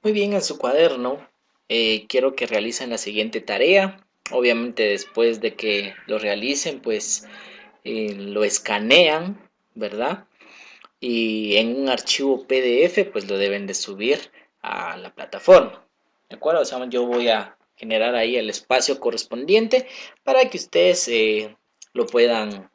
Muy bien, en su cuaderno quiero que realicen la siguiente tarea. Obviamente después de que lo realicen, pues lo escanean, ¿verdad? Y en un archivo PDF, pues lo deben de subir a la plataforma. ¿De acuerdo? O sea, yo voy a generar ahí el espacio correspondiente para que ustedes lo puedan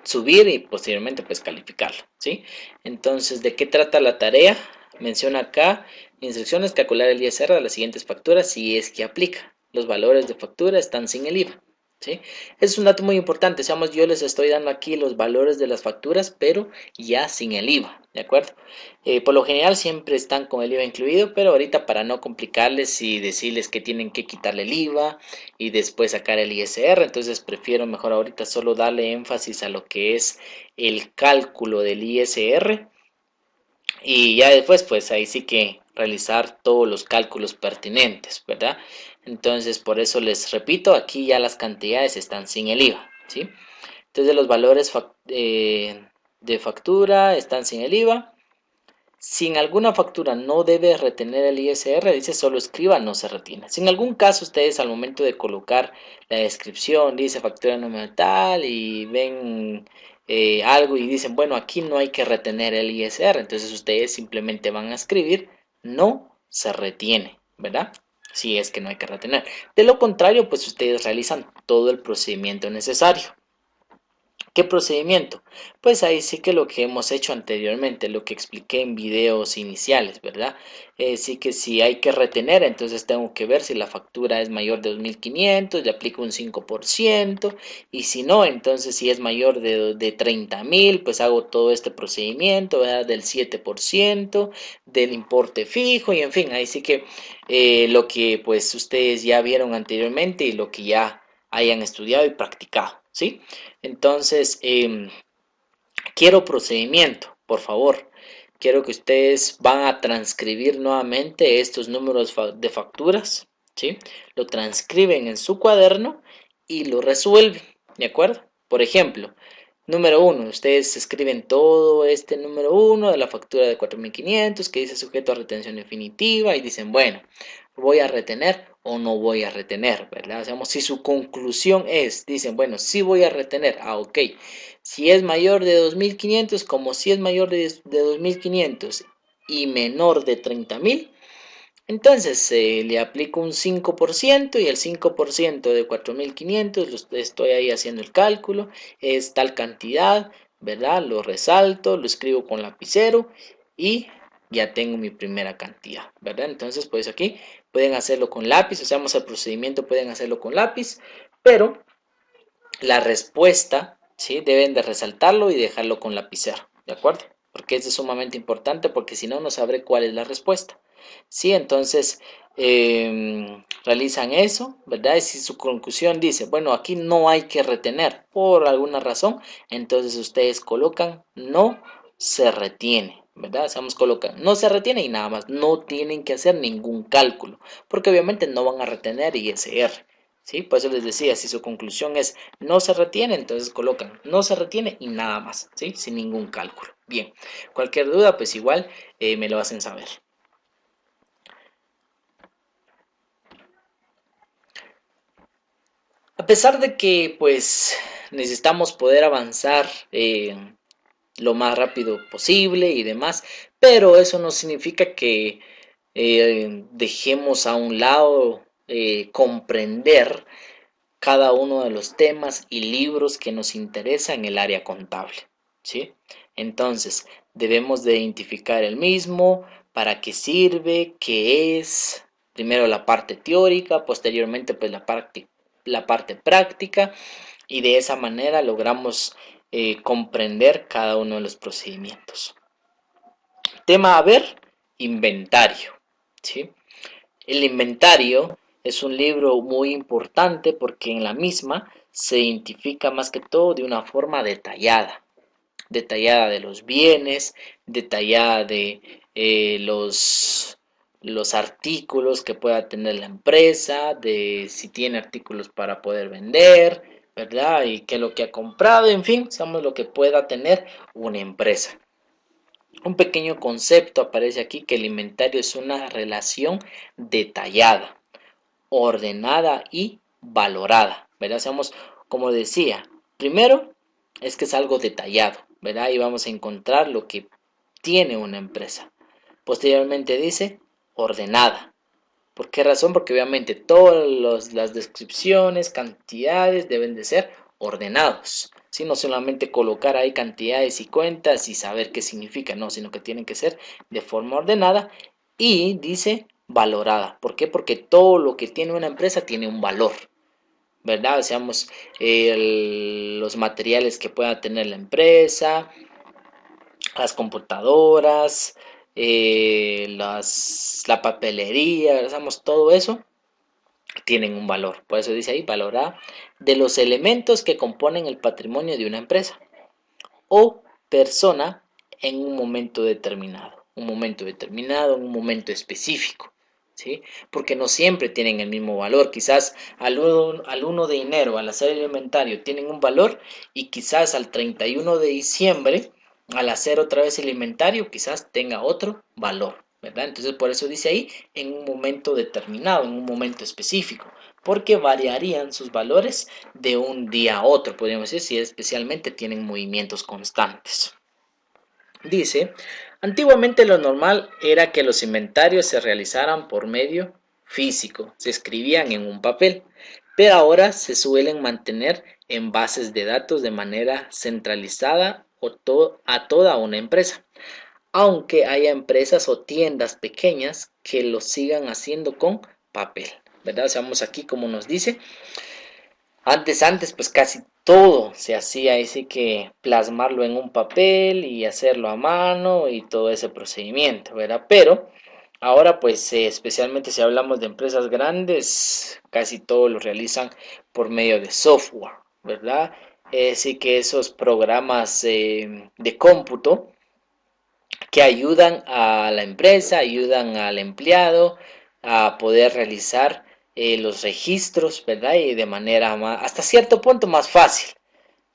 subir y posteriormente pues calificarlo, ¿sí? Entonces, ¿de qué trata la tarea? Menciona acá instrucciones, calcular el ISR de las siguientes facturas si es que aplica. Los valores de factura están sin el IVA, ¿sí? Es un dato muy importante, seamos, yo les estoy dando aquí los valores de las facturas, pero ya sin el IVA, ¿de acuerdo? Por lo general siempre están con el IVA incluido, pero ahorita para no complicarles y decirles que tienen que quitarle el IVA y después sacar el ISR, entonces prefiero mejor ahorita solo darle énfasis a lo que es el cálculo del ISR y ya después pues ahí sí que realizar todos los cálculos pertinentes, ¿verdad? Entonces por eso les repito, aquí ya las cantidades están sin el IVA, ¿sí? Entonces los valores de factura están sin el IVA. Si en alguna factura no debe retener el ISR, dice solo escriba, no se retiene. Si en algún caso ustedes al momento de colocar la descripción dice factura número tal y ven algo y dicen, bueno, aquí no hay que retener el ISR, entonces ustedes simplemente van a escribir no se retiene, ¿verdad? Si es que no hay que retener. De lo contrario, pues ustedes realizan todo el procedimiento necesario. ¿Qué procedimiento? Pues ahí sí que lo que hemos hecho anteriormente, lo que expliqué en videos iniciales, ¿verdad? Sí que si hay que retener, entonces tengo que ver si la factura es mayor de 2.500, le aplico un 5%, y si no, entonces si es mayor de 30.000, pues hago todo este procedimiento, ¿verdad? Del 7%, del importe fijo, y en fin, ahí sí que lo que pues ustedes ya vieron anteriormente y lo que ya hayan estudiado y practicado, ¿sí? Entonces, quiero procedimiento, por favor. Quiero que ustedes van a transcribir nuevamente estos números de facturas, ¿sí? Lo transcriben en su cuaderno y lo resuelven, ¿de acuerdo? Por ejemplo, número uno, ustedes escriben todo este número uno de la factura de 4.500 que dice sujeto a retención definitiva y dicen, bueno, voy a retener o no voy a retener, ¿verdad? O sea, si su conclusión es, dicen, bueno, sí voy a retener, ok. Si es mayor de 2.500, como si es mayor de 2.500 y menor de 30.000, entonces le aplico un 5% y el 5% de 4.500, estoy ahí haciendo el cálculo, es tal cantidad, ¿verdad? Lo resalto, lo escribo con lapicero y ya tengo mi primera cantidad, ¿verdad? Entonces, pues aquí pueden hacerlo con lápiz, o sea, el procedimiento, pueden hacerlo con lápiz, pero la respuesta, ¿sí? Deben de resaltarlo y dejarlo con lapicero, ¿de acuerdo? Porque eso es sumamente importante porque si no, no sabré cuál es la respuesta. Sí, entonces realizan eso, ¿verdad? Y si su conclusión dice, bueno, aquí no hay que retener por alguna razón, entonces ustedes colocan no se retiene, ¿verdad? Hacemos colocan no se retiene y nada más, no tienen que hacer ningún cálculo, porque obviamente no van a retener ISR. ¿Sí? Por eso les decía, si su conclusión es no se retiene, entonces colocan no se retiene y nada más, ¿sí? Sin ningún cálculo. Bien, cualquier duda, pues igual me lo hacen saber. A pesar de que pues necesitamos poder avanzar lo más rápido posible y demás, pero eso no significa que dejemos a un lado comprender cada uno de los temas y libros que nos interesa en el área contable, ¿sí? Entonces, debemos de identificar el mismo, para qué sirve, qué es, primero la parte teórica, posteriormente pues la parte práctica y de esa manera logramos comprender cada uno de los procedimientos. Tema a ver, inventario, ¿sí? El inventario es un libro muy importante porque en la misma se identifica más que todo de una forma detallada, detallada de los bienes, detallada de los artículos que pueda tener la empresa, de si tiene artículos para poder vender, ¿verdad? Y qué es lo que ha comprado, en fin, sabemos lo que pueda tener una empresa. Un pequeño concepto aparece aquí, que el inventario es una relación detallada, ordenada y valorada, ¿verdad? Seamos, como decía, primero es que es algo detallado, ¿verdad? Y vamos a encontrar lo que tiene una empresa. Posteriormente dice ordenada. ¿Por qué razón? Porque obviamente todas las descripciones, cantidades deben de ser ordenados. ¿Sí? No solamente colocar ahí cantidades y cuentas y saber qué significa, no, sino que tienen que ser de forma ordenada y dice valorada. ¿Por qué? Porque todo lo que tiene una empresa tiene un valor, ¿verdad? Seamos los materiales que pueda tener la empresa, las computadoras, la papelería, digamos, todo eso tienen un valor. Por eso dice ahí, valorada de los elementos que componen el patrimonio de una empresa o persona en en un momento específico. ¿Sí? Porque no siempre tienen el mismo valor. Quizás al 1 de enero, al hacer el inventario, tienen un valor y quizás al 31 de diciembre, al hacer otra vez el inventario, quizás tenga otro valor, ¿verdad? Entonces por eso dice ahí en un momento determinado, en un momento específico, porque variarían sus valores de un día a otro, podríamos decir, si especialmente tienen movimientos constantes. Dice, antiguamente lo normal era que los inventarios se realizaran por medio físico, se escribían en un papel, pero ahora se suelen mantener en bases de datos de manera centralizada a toda una empresa, aunque haya empresas o tiendas pequeñas que lo sigan haciendo con papel, ¿verdad? O sea, vamos aquí como nos dice, antes, pues casi todo se hacía así que plasmarlo en un papel y hacerlo a mano y todo ese procedimiento, ¿verdad? Pero ahora, pues especialmente si hablamos de empresas grandes, casi todo lo realizan por medio de software, ¿verdad? Así que esos programas de cómputo que ayudan a la empresa, ayudan al empleado a poder realizar los registros, ¿verdad? Y de manera hasta cierto punto más fácil,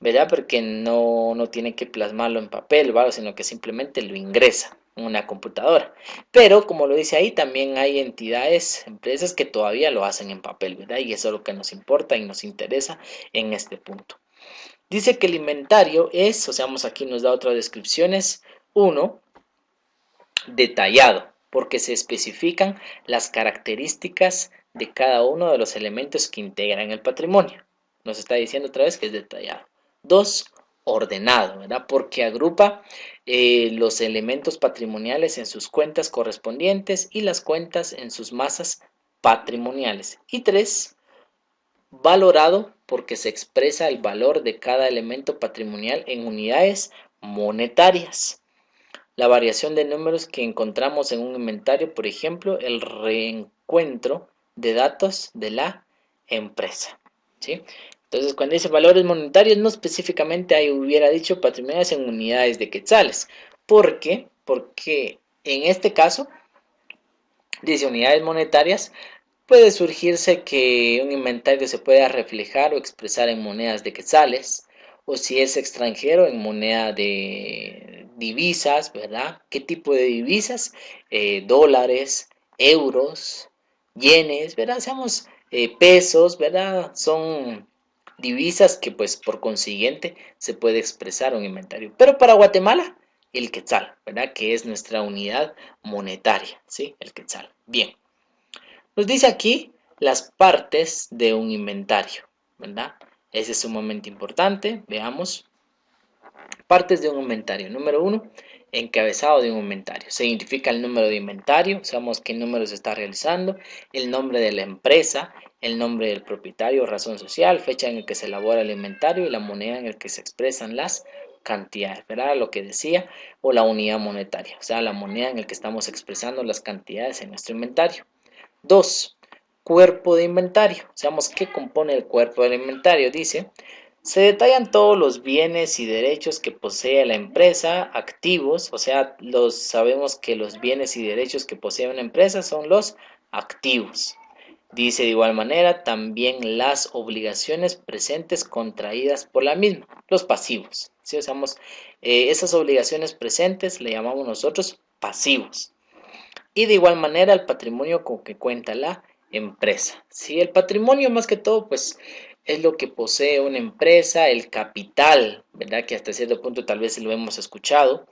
¿verdad? Porque no tiene que plasmarlo en papel, ¿vale? Sino que simplemente lo ingresa en una computadora. Pero, como lo dice ahí, también hay entidades, empresas que todavía lo hacen en papel, ¿verdad? Y eso es lo que nos importa y nos interesa en este punto. Dice que el inventario es, o sea, aquí nos da otras descripciones. Uno, detallado, porque se especifican las características de cada uno de los elementos que integran el patrimonio. Nos está diciendo otra vez que es detallado. Dos, ordenado, ¿verdad? Porque agrupa los elementos patrimoniales en sus cuentas correspondientes y las cuentas en sus masas patrimoniales. Y tres, valorado porque se expresa el valor de cada elemento patrimonial en unidades monetarias. La variación de números que encontramos en un inventario, por ejemplo, el reencuentro de datos de la empresa. ¿Sí? Entonces, cuando dice valores monetarios, no específicamente ahí hubiera dicho patrimoniales en unidades de quetzales. ¿Por qué? Porque en este caso, dice unidades monetarias, puede surgirse que un inventario se pueda reflejar o expresar en monedas de quetzales, o si es extranjero en moneda de divisas, ¿verdad? ¿Qué tipo de divisas? Dólares, euros, yenes, ¿verdad? Seamos pesos, ¿verdad? Son divisas que pues por consiguiente se puede expresar un inventario. Pero para Guatemala, el quetzal, ¿verdad? Que es nuestra unidad monetaria, ¿sí? El quetzal. Bien. Nos dice aquí las partes de un inventario, ¿verdad? Ese es sumamente importante. Veamos. Partes de un inventario. Número uno, encabezado de un inventario. Se identifica el número de inventario, sabemos qué número se está realizando, el nombre de la empresa, el nombre del propietario, razón social, fecha en la que se elabora el inventario y la moneda en la que se expresan las cantidades, ¿verdad? Lo que decía, o la unidad monetaria, o sea, la moneda en la que estamos expresando las cantidades en nuestro inventario. 2. Cuerpo de inventario. Sabemos qué compone el cuerpo del inventario. Dice, se detallan todos los bienes y derechos que posee la empresa, activos, o sea, sabemos que los bienes y derechos que posee una empresa son los activos. Dice de igual manera también las obligaciones presentes contraídas por la misma, los pasivos. ¿sí? Usamos esas obligaciones presentes, le llamamos nosotros pasivos. Y de igual manera el patrimonio con que cuenta la empresa. ¿Sí? El patrimonio más que todo pues es lo que posee una empresa, el capital, ¿verdad? Que hasta cierto punto tal vez lo hemos escuchado.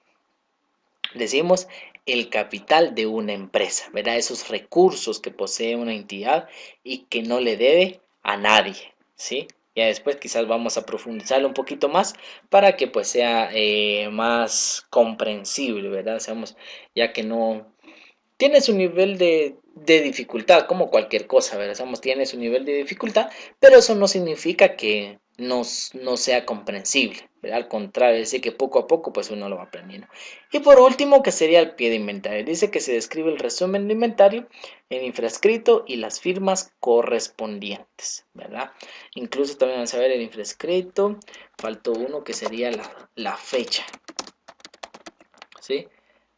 Decimos el capital de una empresa, ¿verdad? Esos recursos que posee una entidad y que no le debe a nadie, ¿sí? Ya después quizás vamos a profundizarlo un poquito más para que pues sea más comprensible, ¿verdad? Seamos, ya que no, tiene su nivel de dificultad, como cualquier cosa, ¿verdad? Tiene su nivel de dificultad, pero eso no significa que no sea comprensible, ¿verdad? Al contrario, es decir, que poco a poco pues uno lo va aprendiendo. Y por último, que sería el pie de inventario. Dice que se describe el resumen de inventario, el infrascrito y las firmas correspondientes, ¿verdad? Incluso también vamos a ver el infrascrito, faltó uno que sería la fecha, ¿sí?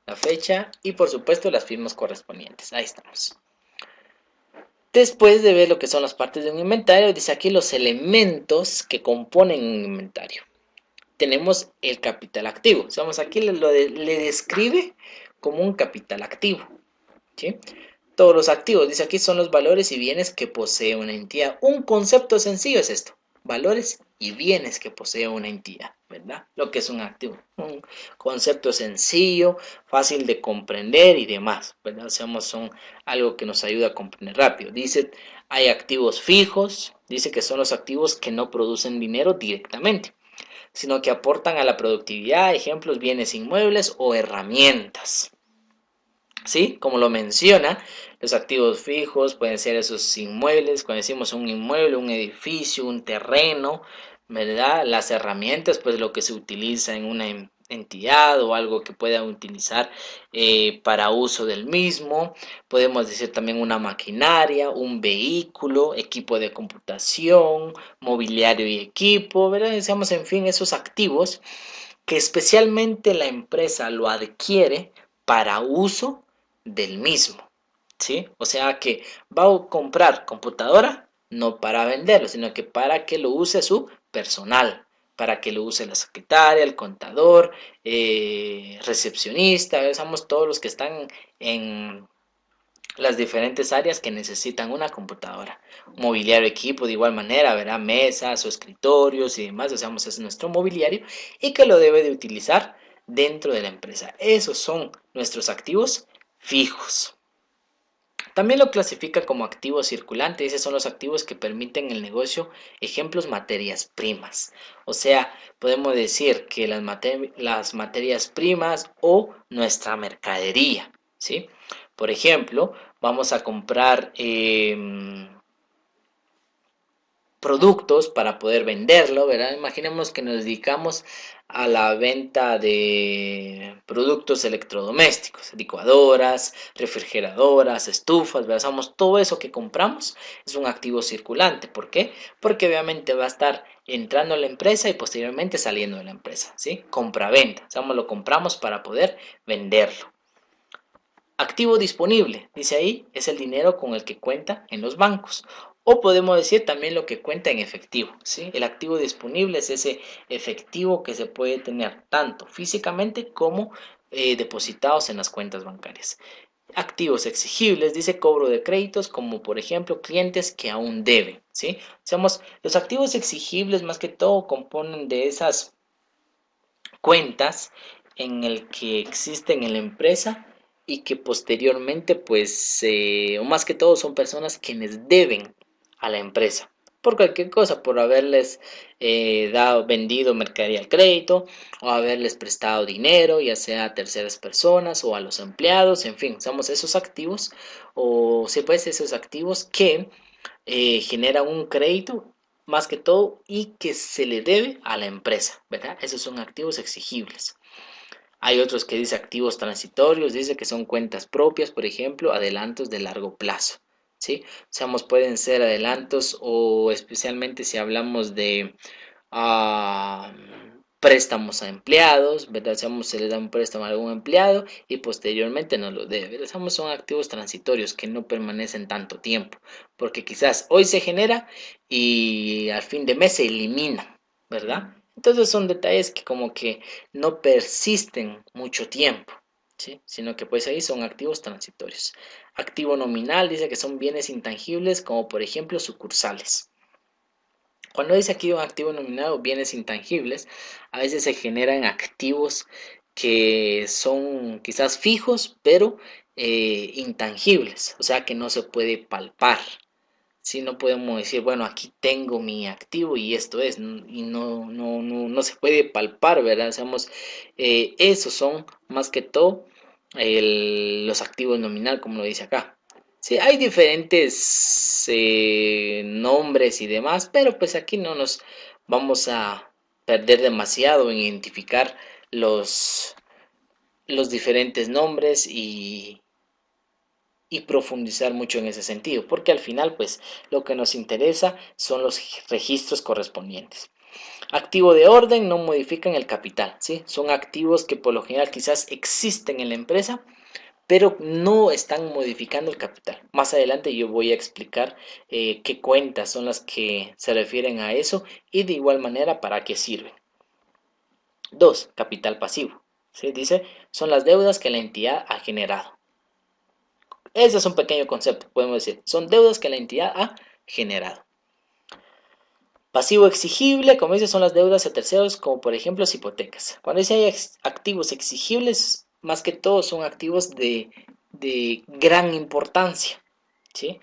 La fecha y por supuesto las firmas correspondientes. Ahí estamos. Después de ver lo que son las partes de un inventario, dice aquí los elementos que componen un inventario. Tenemos el capital activo. Vamos, aquí le describe como un capital activo, ¿sí? Todos los activos, dice aquí, son los valores y bienes que posee una entidad. Un concepto sencillo es esto: valores y bienes que posee una entidad, ¿verdad? Lo que es un activo. Un concepto sencillo, fácil de comprender y demás, ¿verdad? Son algo que nos ayuda a comprender rápido. Dice, hay activos fijos, dice que son los activos que no producen dinero directamente, sino que aportan a la productividad, ejemplos, bienes inmuebles o herramientas. ¿Sí? Como lo menciona, los activos fijos pueden ser esos inmuebles, cuando decimos un inmueble, un edificio, un terreno, ¿verdad? Las herramientas, pues lo que se utiliza en una entidad o algo que pueda utilizar para uso del mismo. Podemos decir también una maquinaria, un vehículo, equipo de computación, mobiliario y equipo, ¿verdad? Decíamos, en fin, esos activos que especialmente la empresa lo adquiere para uso del mismo, ¿sí? O sea que va a comprar computadora no para venderlo, sino que para que lo use su personal, para que lo use la secretaria, el contador, recepcionista, somos todos los que están en las diferentes áreas que necesitan una computadora. Mobiliario, equipo, de igual manera, verá mesas o escritorios y demás, o sea, es nuestro mobiliario y que lo debe de utilizar dentro de la empresa. Esos son nuestros activos fijos. También lo clasifica como activo circulante. Esos son los activos que permiten el negocio. Ejemplos, materias primas. O sea, podemos decir que las materias primas o nuestra mercadería, ¿sí? Por ejemplo, vamos a comprar productos para poder venderlo, ¿verdad? Imaginemos que nos dedicamos a la venta de productos electrodomésticos, licuadoras, refrigeradoras, estufas, ¿verdad? Todo eso que compramos es un activo circulante. ¿Por qué? Porque obviamente va a estar entrando a la empresa y posteriormente saliendo de la empresa, ¿sí? Compra-venta, lo compramos para poder venderlo. Activo disponible, dice ahí, es el dinero con el que cuenta en los bancos. O podemos decir también lo que cuenta en efectivo, ¿sí? El activo disponible es ese efectivo que se puede tener tanto físicamente como depositados en las cuentas bancarias. Activos exigibles, dice cobro de créditos, como por ejemplo clientes que aún deben, ¿sí? Los activos exigibles más que todo componen de esas cuentas en el que existen en la empresa y que posteriormente pues o más que todo son personas quienes deben a la empresa por cualquier cosa, por haberles vendido mercadería al crédito o haberles prestado dinero, ya sea a terceras personas o a los empleados, en fin, somos esos activos o sí, pues esos activos que generan un crédito más que todo y que se le debe a la empresa, ¿verdad? Esos son activos exigibles. Hay otros que dice activos transitorios, dice que son cuentas propias, por ejemplo, adelantos de largo plazo, ¿sí? Pueden ser adelantos o especialmente si hablamos de préstamos a empleados, ¿verdad? Se le da un préstamo a algún empleado y posteriormente no lo debe. Son activos transitorios que no permanecen tanto tiempo, porque quizás hoy se genera y al fin de mes se elimina, ¿verdad? Entonces son detalles que como que no persisten mucho tiempo, ¿sí? Sino que pues ahí son activos transitorios. Activo nominal dice que son bienes intangibles como por ejemplo sucursales. Cuando dice aquí un activo nominal o bienes intangibles, a veces se generan activos que son quizás fijos, pero intangibles, o sea que no se puede palpar. Si no podemos decir, bueno, aquí tengo mi activo y esto es, y no se puede palpar, ¿verdad? Digamos, esos son más que todo los activos nominal, como lo dice acá. Sí, hay diferentes nombres y demás, pero pues aquí no nos vamos a perder demasiado en identificar los, los diferentes nombres y profundizar mucho en ese sentido, porque al final pues lo que nos interesa son los registros correspondientes. Activo de orden no modifican el capital, ¿sí? Son activos que por lo general quizás existen en la empresa, pero no están modificando el capital. Más adelante yo voy a explicar qué cuentas son las que se refieren a eso y de igual manera para qué sirven. 2. Capital pasivo. ¿Sí? Dice, son las deudas que la entidad ha generado. Ese es un pequeño concepto, podemos decir. Son deudas que la entidad ha generado. Pasivo exigible, como dice, son las deudas a terceros, como por ejemplo las hipotecas. Cuando dice hay activos exigibles, más que todo son activos de gran importancia, ¿sí?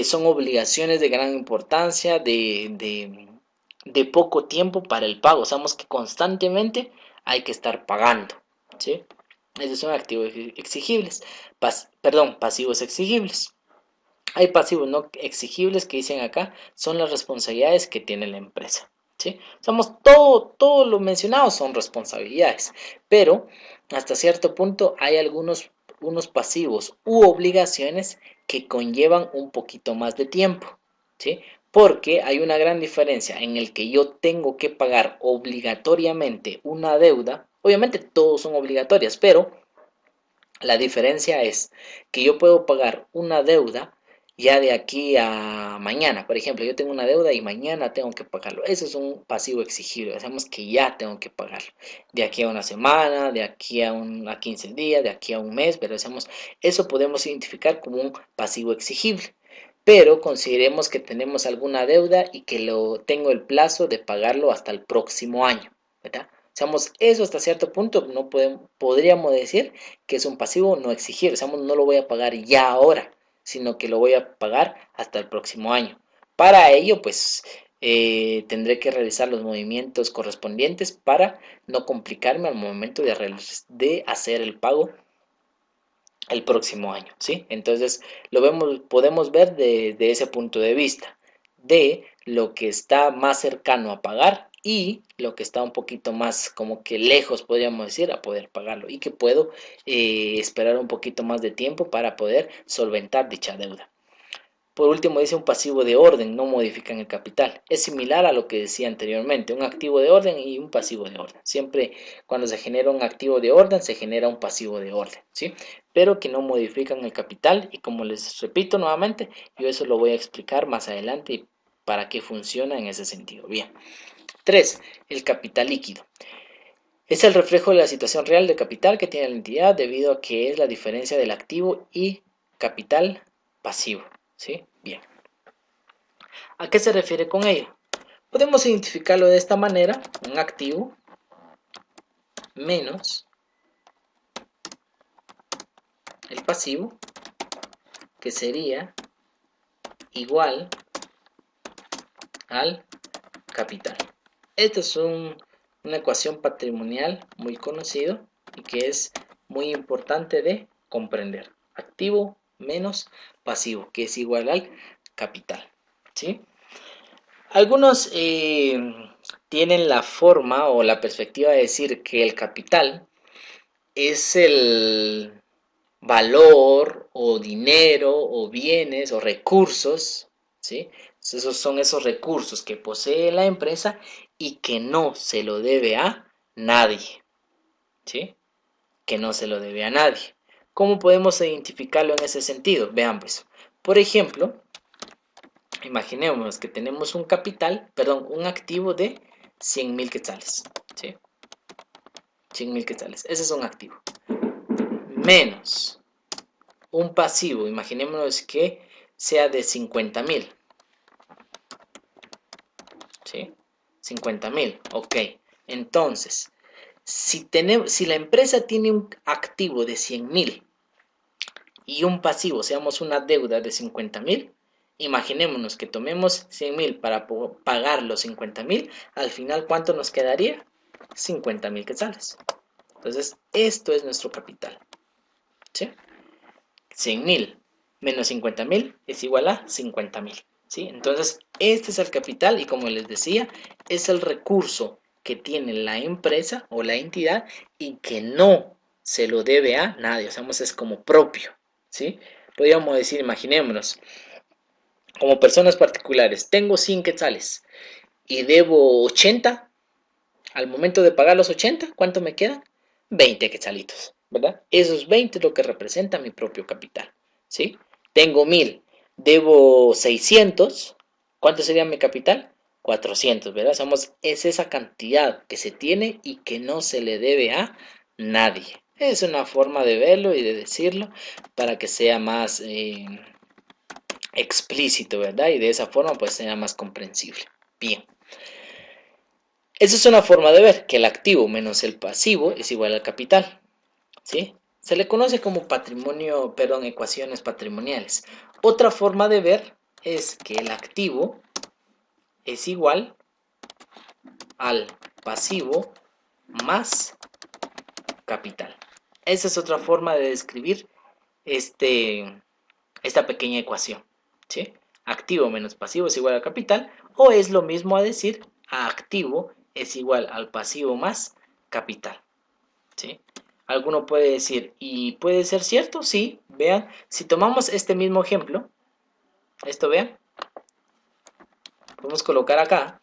Son obligaciones de gran importancia, de poco tiempo para el pago. Sabemos que constantemente hay que estar pagando, ¿sí? Esos son activos exigibles, pasivos exigibles. Hay pasivos no exigibles que dicen acá, son las responsabilidades que tiene la empresa. ¿Sí? Somos todo lo mencionado son responsabilidades, pero hasta cierto punto hay unos pasivos u obligaciones que conllevan un poquito más de tiempo, ¿sí? Porque hay una gran diferencia en el que yo tengo que pagar obligatoriamente una deuda, obviamente todos son obligatorias, pero la diferencia es que yo puedo pagar una deuda ya de aquí a mañana. Por ejemplo, yo tengo una deuda y mañana tengo que pagarlo. Eso es un pasivo exigible. Sabemos que ya tengo que pagarlo. De aquí a una semana, de aquí a 15 días, de aquí a un mes, pero decimos, eso podemos identificar como un pasivo exigible. Pero consideremos que tenemos alguna deuda y que lo tengo el plazo de pagarlo hasta el próximo año, ¿verdad? Seamos eso hasta cierto punto, no podríamos decir que es un pasivo no exigible, seamos no lo voy a pagar ya ahora, sino que lo voy a pagar hasta el próximo año. Para ello, pues tendré que realizar los movimientos correspondientes para no complicarme al momento de hacer el pago el próximo año, ¿sí? Entonces, podemos ver desde ese punto de vista, de lo que está más cercano a pagar y lo que está un poquito más como que lejos, podríamos decir, a poder pagarlo y que puedo esperar un poquito más de tiempo para poder solventar dicha deuda. Por último, dice un pasivo de orden, no modifican el capital. Es similar a lo que decía anteriormente, un activo de orden y un pasivo de orden. Siempre cuando se genera un activo de orden, se genera un pasivo de orden, ¿sí? Pero que no modifican el capital y como les repito nuevamente, yo eso lo voy a explicar más adelante y para qué funciona en ese sentido. Bien. 3. El capital líquido. Es el reflejo de la situación real de capital que tiene la entidad debido a que es la diferencia del activo y capital pasivo, ¿sí? Bien. ¿A qué se refiere con ello? Podemos identificarlo de esta manera, un activo menos el pasivo, que sería igual al capital. Esta es una ecuación patrimonial muy conocida y que es muy importante de comprender. Activo menos pasivo, que es igual al capital. ¿Sí? Algunos tienen la forma o la perspectiva de decir que el capital es el valor o dinero o bienes o recursos, ¿sí? Esos son esos recursos que posee la empresa y que no se lo debe a nadie, ¿sí? Que no se lo debe a nadie. ¿Cómo podemos identificarlo en ese sentido? Vean pues, por ejemplo, imaginemos que tenemos un capital, perdón, un activo de 100.000 quetzales, ¿sí? 100.000 quetzales, ese es un activo. Menos un pasivo, imaginémonos que sea de 50.000, ¿sí? 50.000, ok. Entonces, si la empresa tiene un activo de 100.000 y un pasivo, seamos una deuda de 50.000, imaginémonos que tomemos 100.000 para pagar los 50.000, al final, ¿cuánto nos quedaría? 50.000 quetzales. Entonces, esto es nuestro capital, ¿sí? 100.000 menos 50.000 es igual a 50.000, ¿sí? Entonces, este es el capital y como les decía, es el recurso que tiene la empresa o la entidad y que no se lo debe a nadie, o sea, es como propio, ¿sí? Podríamos decir, imaginémonos, como personas particulares, tengo 100 quetzales y debo 80, al momento de pagar los 80, ¿cuánto me quedan? 20 quetzalitos, ¿verdad? Esos 20 es lo que representa mi propio capital, ¿sí? Tengo 1.000, debo 600, ¿cuánto sería mi capital? 400, ¿verdad? Es esa cantidad que se tiene y que no se le debe a nadie. Es una forma de verlo y de decirlo para que sea más explícito, ¿verdad? Y de esa forma pues sea más comprensible. Bien. Esa es una forma de ver que el activo menos el pasivo es igual al capital, ¿sí? Se le conoce como patrimonio, perdón, ecuaciones patrimoniales. Otra forma de ver es que el activo es igual al pasivo más capital. Esa es otra forma de describir esta pequeña ecuación, ¿sí? Activo menos pasivo es igual al capital, o es lo mismo a decir activo es igual al pasivo más capital, ¿sí? Alguno puede decir, ¿y puede ser cierto? Sí, vean, si tomamos este mismo ejemplo, esto vean, podemos colocar acá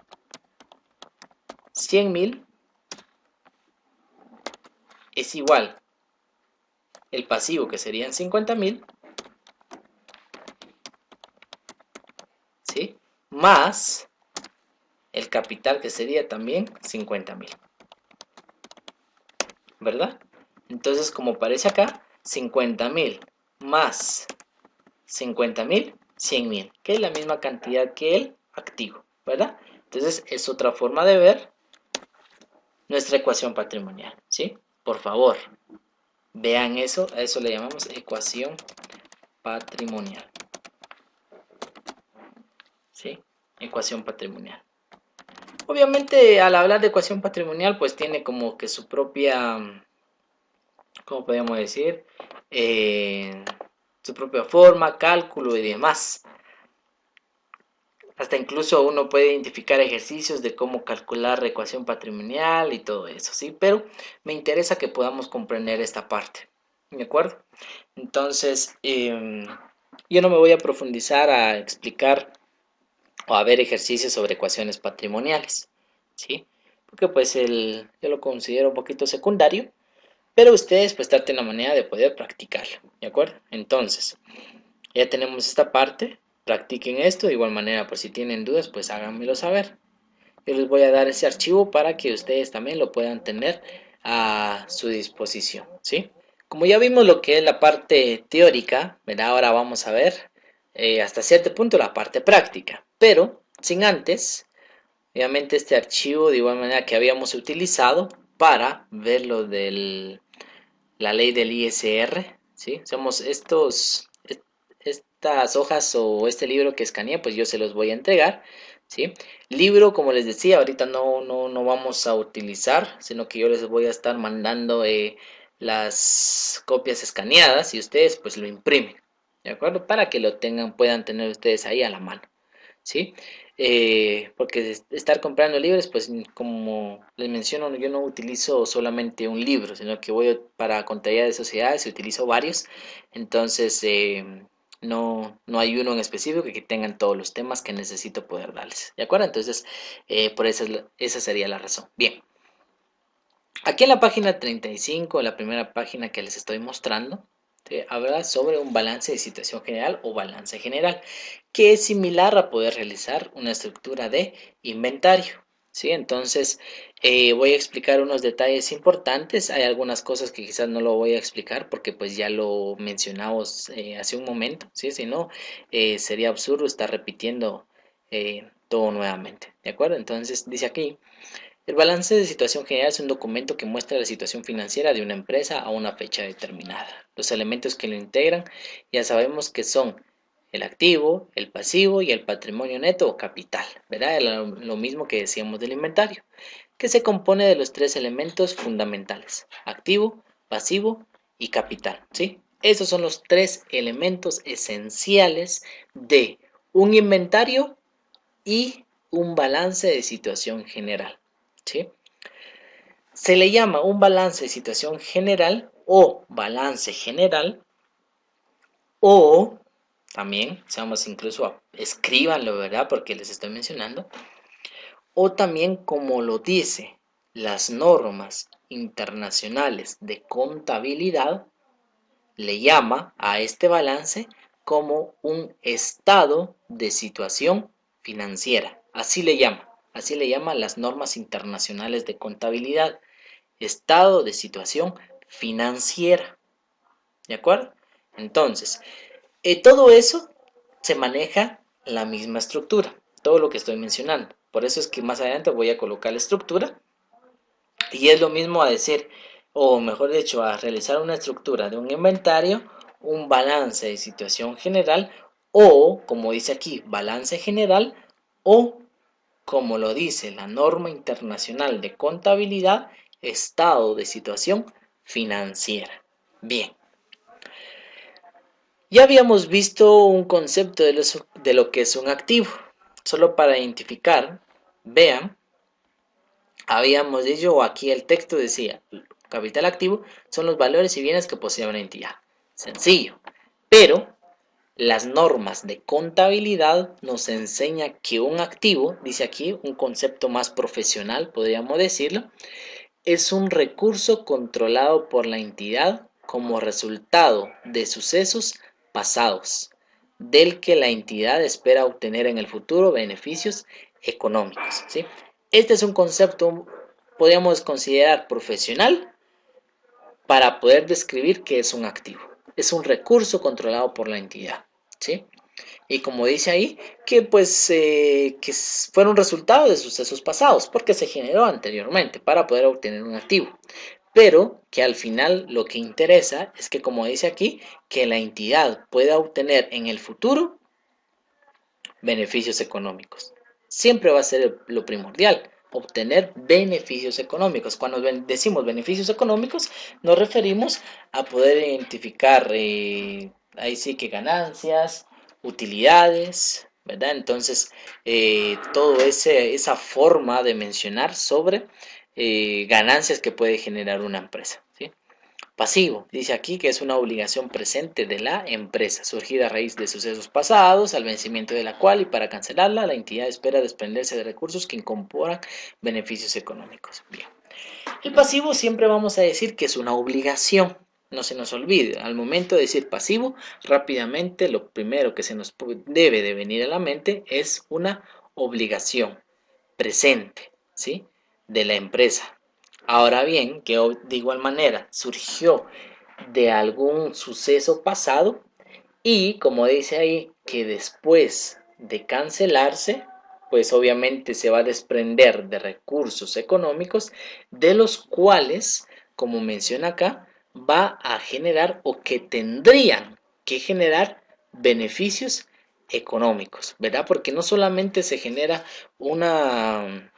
100.000 es igual el pasivo que serían 50.000, ¿sí? Más el capital que sería también 50.000, ¿verdad? Entonces, como aparece acá, 50.000 más 50.000, 100.000, que es la misma cantidad que el activo, ¿verdad? Entonces, es otra forma de ver nuestra ecuación patrimonial, ¿sí? Por favor, vean eso, a eso le llamamos ecuación patrimonial, ¿sí? Ecuación patrimonial. Obviamente, al hablar de ecuación patrimonial, pues tiene como que su propia, ¿cómo podríamos decir? Su propia forma, cálculo y demás. Hasta incluso uno puede identificar ejercicios de cómo calcular la ecuación patrimonial y todo eso, ¿sí? Pero me interesa que podamos comprender esta parte, ¿de acuerdo? Entonces, yo no me voy a profundizar a explicar o a ver ejercicios sobre ecuaciones patrimoniales, ¿sí? Porque pues yo lo considero un poquito secundario, pero ustedes pues traten la manera de poder practicarlo, ¿de acuerdo? Entonces, ya tenemos esta parte, practiquen esto, de igual manera, pues si tienen dudas, pues háganmelo saber. Yo les voy a dar ese archivo para que ustedes también lo puedan tener a su disposición, ¿sí? Como ya vimos lo que es la parte teórica, ¿verdad? Ahora vamos a ver hasta cierto punto la parte práctica, pero sin antes, obviamente este archivo de igual manera que habíamos utilizado para ver lo de la ley del ISR, ¿sí? Somos estas hojas o este libro que escaneé, pues yo se los voy a entregar, ¿sí? Libro, como les decía, ahorita no vamos a utilizar, sino que yo les voy a estar mandando las copias escaneadas y ustedes pues lo imprimen, ¿de acuerdo? Para que lo tengan, puedan tener ustedes ahí a la mano, ¿sí? Porque estar comprando libros, pues como les menciono, yo no utilizo solamente un libro, sino que voy para contabilidad de sociedades y utilizo varios, entonces no hay uno en específico que tengan todos los temas que necesito poder darles, ¿de acuerdo? Entonces, por eso esa sería la razón. Bien, aquí en la página 35, la primera página que les estoy mostrando, habla sobre un balance de situación general o balance general, que es similar a poder realizar una estructura de inventario. ¿sí? Entonces, voy a explicar unos detalles importantes. Hay algunas cosas que quizás no lo voy a explicar porque pues ya lo mencionamos hace un momento, ¿sí? Si no, sería absurdo estar repitiendo todo nuevamente, ¿de acuerdo? Entonces, dice aquí, el balance de situación general es un documento que muestra la situación financiera de una empresa a una fecha determinada. Los elementos que lo integran ya sabemos que son el activo, el pasivo y el patrimonio neto o capital, ¿verdad? Lo mismo que decíamos del inventario, que se compone de los tres elementos fundamentales, activo, pasivo y capital, ¿sí? Esos son los tres elementos esenciales de un inventario y un balance de situación general, ¿sí? Se le llama un balance de situación general o balance general o también, seamos incluso, escríbanlo, ¿verdad? Porque les estoy mencionando. O también como lo dice las normas internacionales de contabilidad, le llama a este balance como un estado de situación financiera. Así le llaman las normas internacionales de contabilidad, estado de situación financiera. ¿De acuerdo? Entonces, todo eso se maneja la misma estructura, todo lo que estoy mencionando. Por eso es que más adelante voy a colocar la estructura y es lo mismo a decir, o mejor dicho, a realizar una estructura de un inventario, un balance de situación general o, como dice aquí, balance general o, como lo dice la norma internacional de contabilidad, estado de situación financiera. Bien, ya habíamos visto un concepto de lo que es un activo. Solo para identificar, vean, habíamos dicho, aquí el texto decía, capital activo son los valores y bienes que posee una entidad. Sencillo. Pero las normas de contabilidad nos enseña que un activo, dice aquí, un concepto más profesional, podríamos decirlo, es un recurso controlado por la entidad como resultado de sucesos pasados, del que la entidad espera obtener en el futuro beneficios económicos, ¿sí? Este es un concepto, podríamos considerar profesional, para poder describir qué es un activo. Es un recurso controlado por la entidad, ¿sí? Y como dice ahí, que pues que fueron resultado de sucesos pasados, porque se generó anteriormente para poder obtener un activo. Pero que al final lo que interesa es que, como dice aquí, que la entidad pueda obtener en el futuro beneficios económicos. Siempre va a ser lo primordial, obtener beneficios económicos. Cuando decimos beneficios económicos, nos referimos a poder identificar, ahí sí que ganancias, utilidades, ¿verdad? Entonces, todo esa forma de mencionar sobre ganancias que puede generar una empresa, ¿sí? Pasivo, dice aquí que es una obligación presente de la empresa, surgida a raíz de sucesos pasados, al vencimiento de la cual y para cancelarla, la entidad espera desprenderse de recursos que incorporan beneficios económicos. Bien. El pasivo siempre vamos a decir que es una obligación. No se nos olvide, al momento de decir pasivo, rápidamente lo primero que se nos debe de venir a la mente es una obligación presente, ¿sí? De la empresa. Ahora bien, que de igual manera surgió de algún suceso pasado y como dice ahí, que después de cancelarse, pues obviamente se va a desprender de recursos económicos de los cuales, como menciona acá, va a generar o que tendrían que generar beneficios económicos, ¿verdad? Porque no solamente se genera una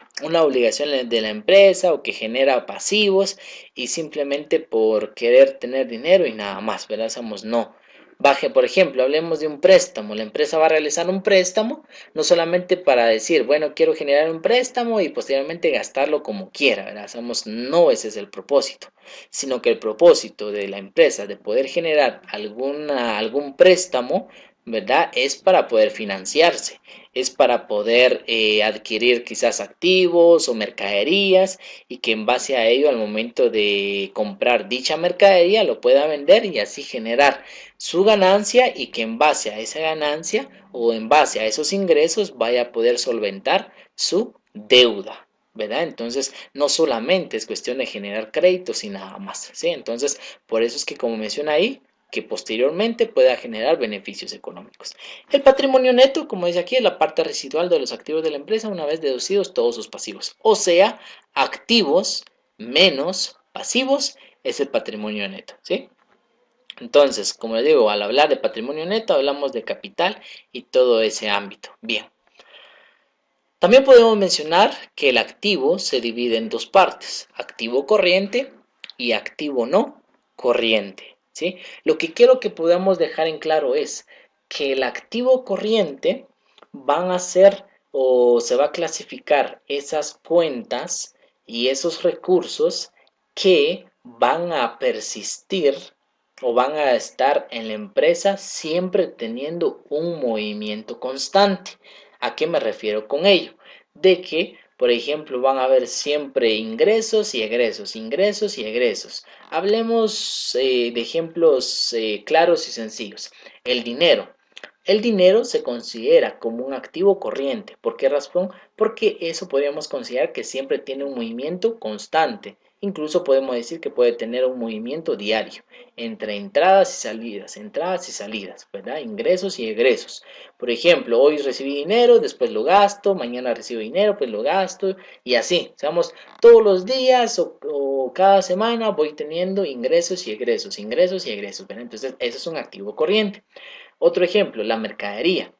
obligación de la empresa o que genera pasivos y simplemente por querer tener dinero y nada más, ¿verdad? Somos no. Baje, por ejemplo, hablemos de un préstamo. La empresa va a realizar un préstamo, no solamente para decir, bueno, quiero generar un préstamo y posteriormente gastarlo como quiera, ¿verdad? Somos, no ese es el propósito, sino que el propósito de la empresa de poder generar algún préstamo, ¿verdad? Es para poder financiarse, es para poder adquirir quizás activos o mercaderías y que en base a ello al momento de comprar dicha mercadería lo pueda vender y así generar su ganancia y que en base a esa ganancia o en base a esos ingresos vaya a poder solventar su deuda. ¿verdad? Entonces, no solamente es cuestión de generar créditos y nada más, ¿sí? Entonces, por eso es que, como menciona ahí, que posteriormente pueda generar beneficios económicos. El patrimonio neto, como dice aquí, es la parte residual de los activos de la empresa una vez deducidos todos sus pasivos. O sea, activos menos pasivos es el patrimonio neto, ¿sí? Entonces, como les digo, al hablar de patrimonio neto, hablamos de capital y todo ese ámbito. Bien. También podemos mencionar que el activo se divide en dos partes, activo corriente y activo no corriente, ¿sí? Lo que quiero que podamos dejar en claro es que el activo corriente van a ser o se va a clasificar esas cuentas y esos recursos que van a persistir o van a estar en la empresa siempre teniendo un movimiento constante. ¿A qué me refiero con ello? De que, por ejemplo, van a haber siempre ingresos y egresos, ingresos y egresos. Hablemos de ejemplos claros y sencillos. El dinero. El dinero se considera como un activo corriente. ¿Por qué razón? Porque eso podríamos considerar que siempre tiene un movimiento constante. Incluso podemos decir que puede tener un movimiento diario entre entradas y salidas, ¿verdad? Ingresos y egresos. Por ejemplo, hoy recibí dinero, después lo gasto, mañana recibo dinero, pues lo gasto y así. Digamos, todos los días o cada semana voy teniendo ingresos y egresos, ¿verdad? Entonces, eso es un activo corriente. Otro ejemplo, la mercadería.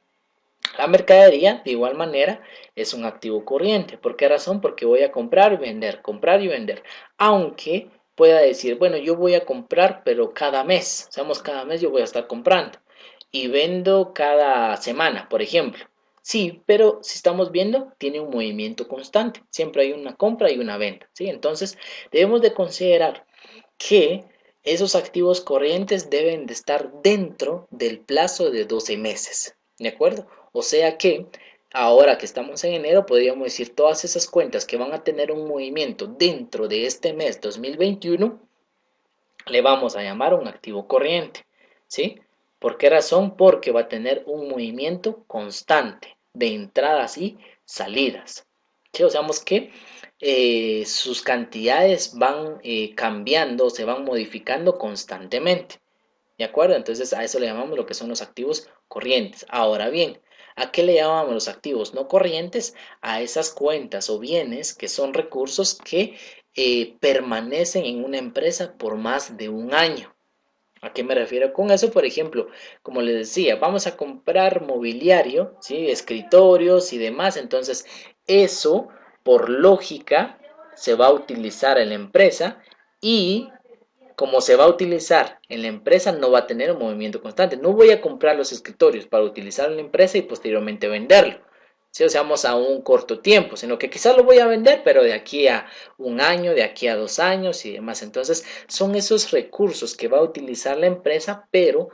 La mercadería, de igual manera, es un activo corriente. ¿Por qué razón? Porque voy a comprar y vender. Aunque pueda decir, bueno, yo voy a comprar, pero cada mes, cada mes yo voy a estar comprando. Y vendo cada semana, por ejemplo. Sí, pero si estamos viendo, tiene un movimiento constante. Siempre hay una compra y una venta, ¿sí? Entonces, debemos de considerar que esos activos corrientes deben de estar dentro del plazo de 12 meses, ¿de acuerdo? O sea que ahora que estamos en enero, podríamos decir todas esas cuentas que van a tener un movimiento dentro de este mes 2021, le vamos a llamar un activo corriente, ¿sí? ¿Por qué razón? Porque va a tener un movimiento constante de entradas y salidas. ¿Sí? O sea, que sus cantidades van cambiando, se van modificando constantemente. ¿De acuerdo? Entonces a eso le llamamos lo que son los activos corrientes. Ahora bien, ¿a qué le llamamos los activos no corrientes? A esas cuentas o bienes que son recursos que permanecen en una empresa por más de un año. ¿A qué me refiero con eso? Por ejemplo, como les decía, vamos a comprar mobiliario, ¿sí? Escritorios y demás. Entonces, eso, por lógica, se va a utilizar en la empresa y como se va a utilizar en la empresa, no va a tener un movimiento constante. No voy a comprar los escritorios para utilizar en la empresa y posteriormente venderlo. Si vamos a un corto tiempo, sino que quizás lo voy a vender, pero de aquí a un año, de aquí a 2 años y demás. Entonces, son esos recursos que va a utilizar la empresa, pero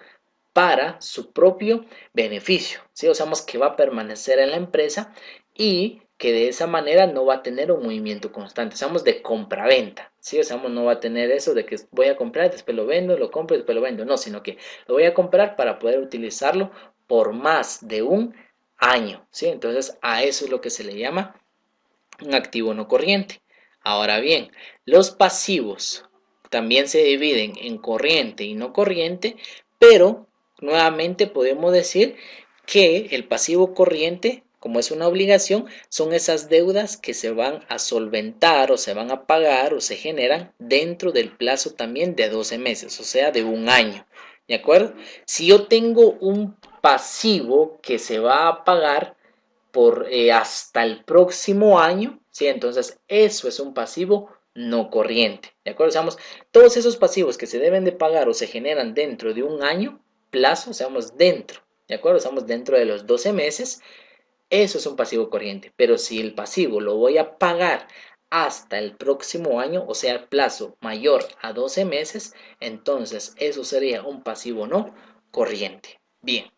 para su propio beneficio. ¿Sí? O sea, que va a permanecer en la empresa y que de esa manera no va a tener un movimiento constante. Seamos de compra-venta. ¿Sí? O sea, no va a tener eso de que voy a comprar, después lo vendo, lo compro y después lo vendo. No, sino que lo voy a comprar para poder utilizarlo por más de un año. ¿Sí? Entonces, a eso es lo que se le llama un activo no corriente. Ahora bien, los pasivos también se dividen en corriente y no corriente, pero nuevamente podemos decir que el pasivo corriente, como es una obligación, son esas deudas que se van a solventar o se van a pagar o se generan dentro del plazo también de 12 meses, o sea, de un año. ¿De acuerdo? Si yo tengo un pasivo que se va a pagar por hasta el próximo año, ¿sí? Entonces, eso es un pasivo no corriente, ¿de acuerdo? Seamos, todos esos pasivos que se deben de pagar o se generan dentro de un año, plazo, seamos dentro, ¿de acuerdo? Estamos dentro de los 12 meses, eso es un pasivo corriente, pero si el pasivo lo voy a pagar hasta el próximo año, o sea, el plazo mayor a 12 meses, entonces eso sería un pasivo no corriente. Bien.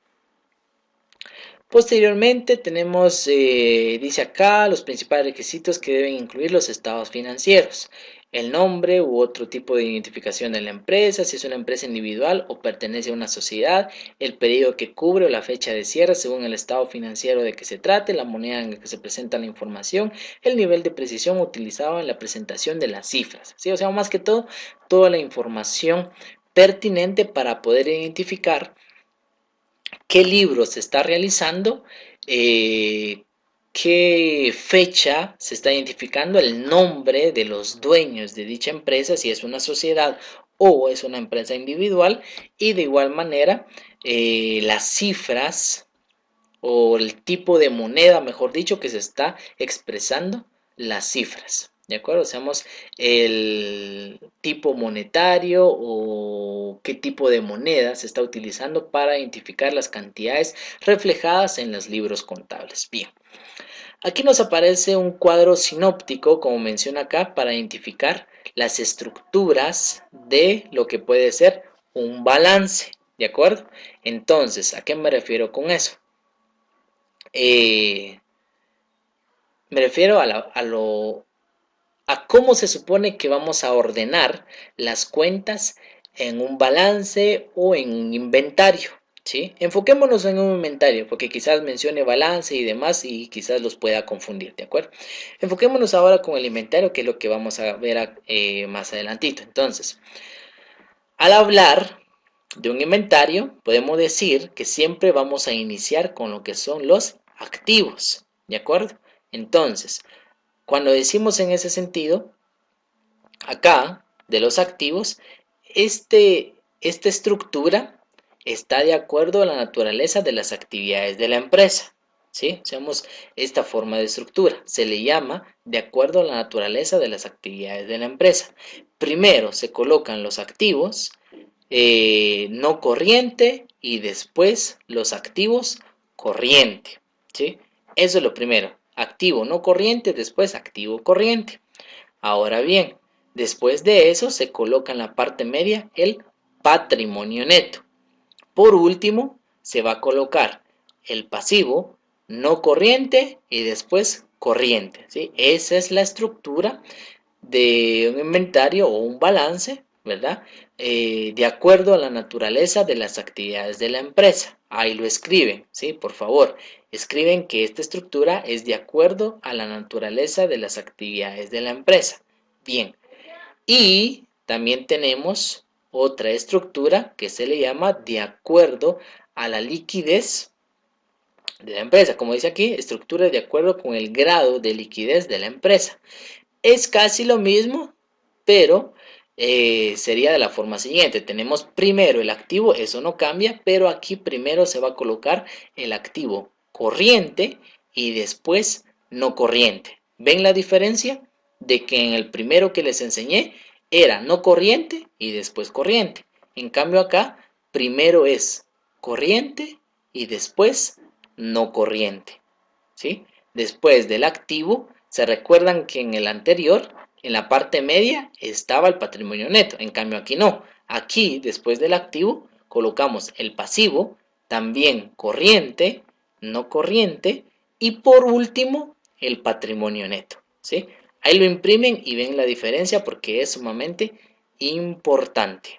Posteriormente tenemos, dice acá, los principales requisitos que deben incluir los estados financieros. el nombre u otro tipo de identificación de la empresa, si es una empresa individual o pertenece a una sociedad, el periodo que cubre o la fecha de cierre según el estado financiero de que se trate, la moneda en la que se presenta la información, el nivel de precisión utilizado en la presentación de las cifras, ¿sí? O sea, más que todo, toda la información pertinente para poder identificar qué libro se está realizando, qué fecha se está identificando, el nombre de los dueños de dicha empresa, si es una sociedad o es una empresa individual, y de igual manera las cifras o el tipo de moneda, mejor dicho, que se está expresando las cifras. ¿De acuerdo? Seamos el tipo monetario o qué tipo de moneda se está utilizando para identificar las cantidades reflejadas en los libros contables. Bien, aquí nos aparece un cuadro sinóptico, como menciona acá, para identificar las estructuras de lo que puede ser un balance. ¿De acuerdo? Entonces, ¿a qué me refiero con eso? Me refiero a cómo se supone que vamos a ordenar las cuentas en un balance o en un inventario, ¿sí? Enfoquémonos en un inventario, porque quizás mencione balance y demás y quizás los pueda confundir, ¿de acuerdo? Enfoquémonos ahora con el inventario, que es lo que vamos a ver más adelantito. Entonces, al hablar de un inventario, podemos decir que siempre vamos a iniciar con lo que son los activos, ¿de acuerdo? Entonces, cuando decimos en ese sentido, acá, de los activos, esta estructura está de acuerdo a la naturaleza de las actividades de la empresa, ¿sí? Usamos esta forma de estructura, se le llama de acuerdo a la naturaleza de las actividades de la empresa. Primero se colocan los activos no corriente y después los activos corriente, ¿sí? Eso es lo primero, activo no corriente, después activo corriente. Ahora bien, después de eso se coloca en la parte media el patrimonio neto. Por último, se va a colocar el pasivo no corriente y después corriente, ¿sí? Esa es la estructura de un inventario o un balance, ¿verdad? De acuerdo a la naturaleza de las actividades de la empresa. Ahí lo escriben, ¿sí? Por favor, escriben que esta estructura es de acuerdo a la naturaleza de las actividades de la empresa. Bien, y también tenemos otra estructura que se le llama de acuerdo a la liquidez de la empresa. Como dice aquí, estructura de acuerdo con el grado de liquidez de la empresa. Es casi lo mismo, pero sería de la forma siguiente. Tenemos primero el activo, eso no cambia, pero aquí primero se va a colocar el activo corriente y después no corriente. ¿Ven la diferencia? De que en el primero que les enseñé era no corriente y después corriente. En cambio acá, primero es corriente y después no corriente, ¿sí? Después del activo, se recuerdan que en el anterior, en la parte media, estaba el patrimonio neto. En cambio aquí no. Aquí, después del activo, colocamos el pasivo, también corriente, no corriente, y por último, el patrimonio neto, ¿sí? Ahí lo imprimen y ven la diferencia porque es sumamente importante.